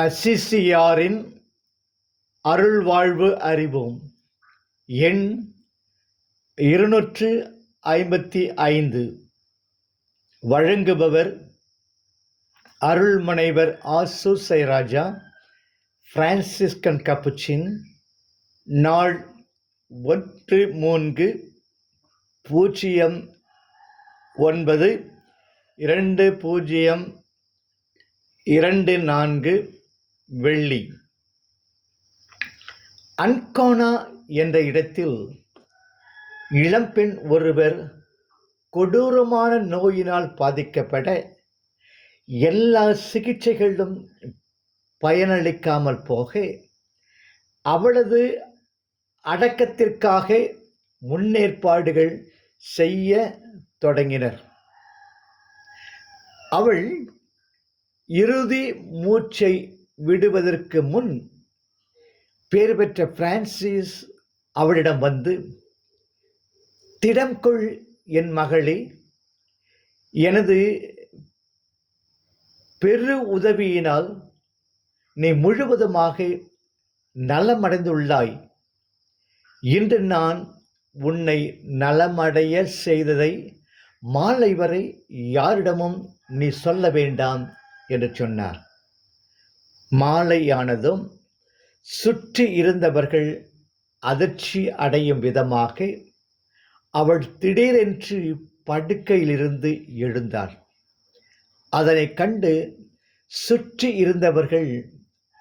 அசிசியாரின் அருள்வாழ்வு அறிவோம். எண் 255. வழங்குபவர் அருள்முனைவர் ஆசு சைராஜா, பிரான்சிஸ்கன் கப்புச்சின். நாள் 13/09/2024 வெள்ளி. அன்கோனா என்ற இடத்தில் இளம்பெண் ஒருவர் கொடூரமான நோயினால் பாதிக்கப்பட எல்லா சிகிச்சைகளும் பயனளிக்காமல் போக அவளது அடக்கத்திற்காக முன்னேற்பாடுகள் செய்ய தொடங்கினர். அவள் இறுதி மூச்சை விடுவதற்கு முன் பேர் பெற்ற பிரான்சிஸ் அவளிடம் வந்து, திடம் கொள் என் மகளே, எனது பெரு உதவியினால் நீ முழுவதுமாக நலமடைந்துள்ளாய். இன்று நான் உன்னை நலமடைய செய்ததை மாலை வரை யாரிடமும் நீ சொல்ல வேண்டாம் என்று சொன்னார். மாலையானதும் சுற்றி இருந்தவர்கள் அதிர்ச்சி அடையும் விதமாக அவள் திடீரென்று படுக்கையிலிருந்து எழுந்தாள். அதனை கண்டு சுற்றி இருந்தவர்கள்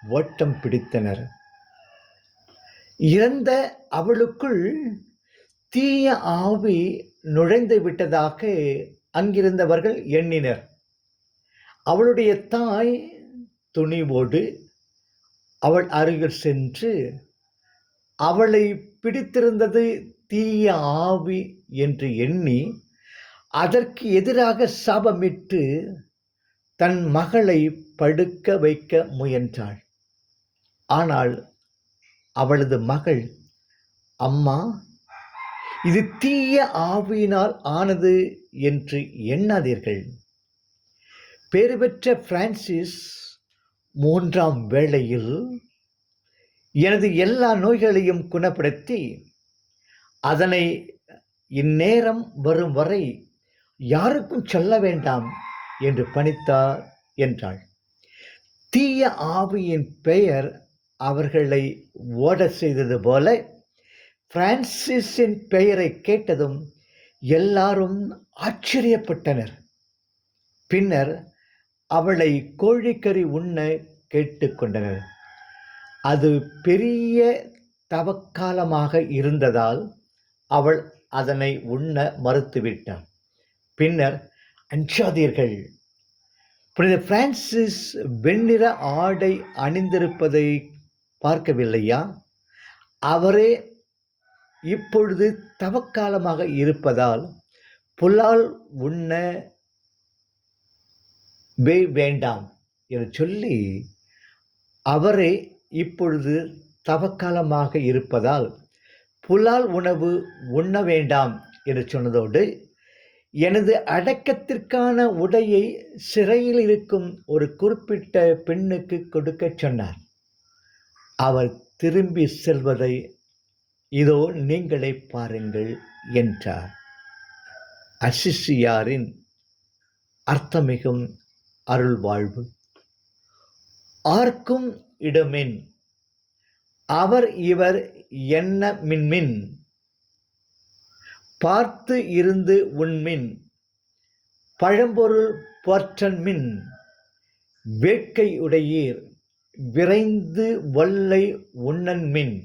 ஓட்டம் பிடித்தனர். இறந்த அவளுக்குள் தீய ஆவி நுழைந்து விட்டதாக அங்கிருந்தவர்கள் எண்ணினர். அவளுடைய தாய் துணிவோடு அவள் அருகில் சென்று, அவளை பிடித்திருந்தது தீய ஆவி என்று எண்ணி அதற்கு எதிராக சாபமிட்டு தன் மகளை படுக்க வைக்க முயன்றாள். ஆனால் அவளது மகள், அம்மா, இது தீய ஆவியினால் ஆனது என்று எண்ணாதீர்கள். பேறு பெற்ற பிரான்சிஸ் 3ஆம் வேளையில் எனது எல்லா நோய்களையும் குணப்படுத்தி அதனை இந்நேரம் வரும் வரை யாருக்கும் சொல்ல வேண்டாம் என்று பணித்தார் என்றாள். தீய ஆவியின் பெயர் அவர்களை ஓட செய்தது போல பிரான்சிஸின் பெயரை கேட்டதும் எல்லாரும் ஆச்சரியப்பட்டனர். பின்னர் அவளை கோழிக்கறி உண்ண கேட்டுக்கொண்டனர். அது பெரிய தவக்காலமாக இருந்ததால் அவள் அதனை உண்ண மறுத்துவிட்டாள். பின்னர், அஞ்சாதீர்கள், புனித பிரான்சிஸ் வெண்ணிற ஆடை அணிந்திருப்பதை பார்க்கவில்லையா? அவரே இப்பொழுது தவக்காலமாக இருப்பதால் புலால் உண்ண வேண்டாம் என்று சொல்லி, அவரே இப்பொழுது தவக்காலமாக இருப்பதால் புலால் உணவு உண்ண வேண்டாம் என்று சொன்னதோடு, எனது அடக்கத்திற்கான உடையை சிறையில் இருக்கும் ஒரு குறிப்பிட்ட பெண்ணுக்கு கொடுக்க சொன்னார். அவர் திரும்பி செல்வதை இதோ நீங்களே பாருங்கள் என்றார். அசிசியாரின் அர்த்தமிகும் அருள்வாழ்வு. ஆர்க்கும் இடமின் அவர் இவர் என்ன மின்மின், பார்த்து இருந்து உண்மின், பழம்பொருள் போற்றன்மின், வேட்கை உடையீர், விரைந்து வல்லை உண்ணன்மின்,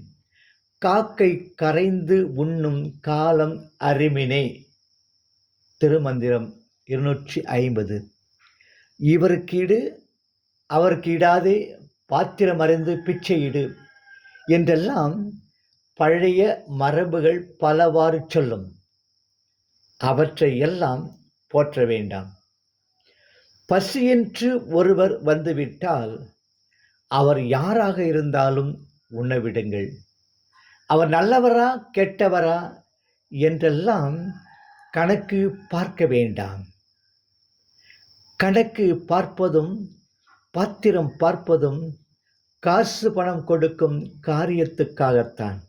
காக்கை கரைந்து உண்ணும் காலம் அறிமினே. திருமந்திரம் 250. இவருக்கீடு அவருக்கு இடாதே, பாத்திரம் அறிந்து பிச்சையிடு என்றெல்லாம் பழைய மரபுகள் பலவாறு சொல்லும். அவற்றை எல்லாம் போற்ற வேண்டாம். பசியென்று ஒருவர் வந்துவிட்டால் அவர் யாராக இருந்தாலும் உண்ணவிடுங்கள். அவர் நல்லவரா கெட்டவரா என்றெல்லாம் கணக்கு பார்க்க வேண்டாம். கணக்கு பார்ப்பதும் பாத்திரம் பார்ப்பதும் காசு பணம் கொடுக்கும் காரியத்துக்காகத்தான்,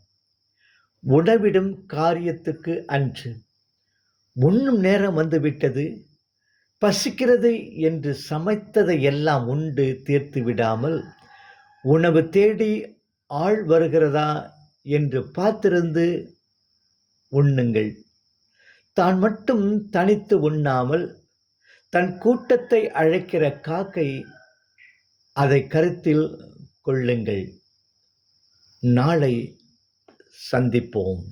உணவிடும் காரியத்துக்கு அன்று. உண்ணும் நேரம் வந்துவிட்டது, பசிக்கிறது என்று சமைத்ததை எல்லாம் உண்டு தீர்த்து விடாமல், உணவு தேடி ஆள் வருகிறதா என்று பார்த்திருந்து உண்ணுங்கள். தான் மட்டும் தனித்து உண்ணாமல் தன் கூட்டத்தை அழைக்கிற காக்கை, அதை கருத்தில் கொள்ளுங்கள். நாளை சந்திப்போம்.